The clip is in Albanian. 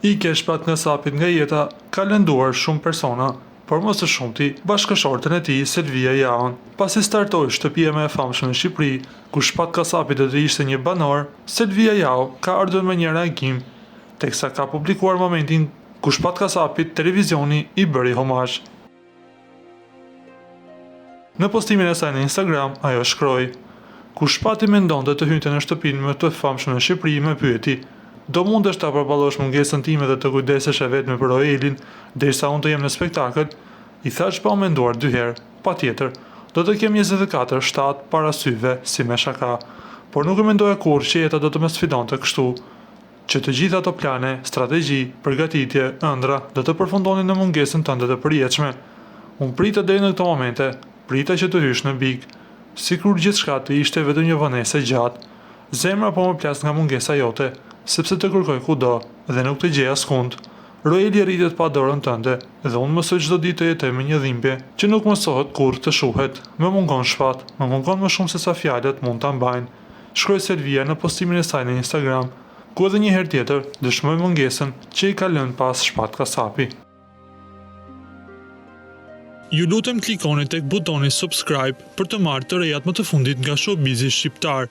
I ke shpat nga sapit nga jeta ka lënduar shumë persona, por mos të shumti bashkëshortën e tij Selvia Jaon. Pasi startoi shtëpia më e famshme në Shqipëri, ku shpat kasapi do të ishte një banor, Selvia Jao ka ardhur me një reagim, teksa ka publikuar momentin ku shpat kasapit televizioni i bëri homazh. Në postimin e saj në Instagram, ajo shkroi: "Ku shpati mendonte të hynte në shtëpinë më të famshme në Shqipëri, më pyeti: do mundesh ta përballosh mungesën time dhe të kujdesesh e vetme për Roelin, derisa unë të jem në spektakël?" I thash pa u menduar 2 herë: "Patjetër, do të kem 24/7 para syve si me shaka." Por nuk e mendoja kurrë që jeta do të më sfidonte kështu, që të gjitha ato plane, strategji, përgatitje, ëndra do të përfundonin në mungesën tënde të përjetshme. Unë prita deri në këto momente, prita që të hysh në big, sikur gjithçka të ishte vetëm një vonesë gjatë. Zemra po më plas nga mungesa jote, sepse të kërkoj kudo dhe nuk të gjej askund. Roeli rritet pa dorën tënde dhe unë mësoj çdo ditë të jetoj me një dhimbje që nuk mësohet kurrë të shuhet. Më mungon shpat, më mungon më shumë se sa fjalët mund ta mbajnë. Shkroi Selvia në postimin e saj në Instagram, ku edhe një herë tjetër dëshmoi mungesën që i ka lënë pas shpat kasapi. Ju lutem klikoni tek butoni subscribe për të marrë të rejat më të fundit nga showbizi shqiptar.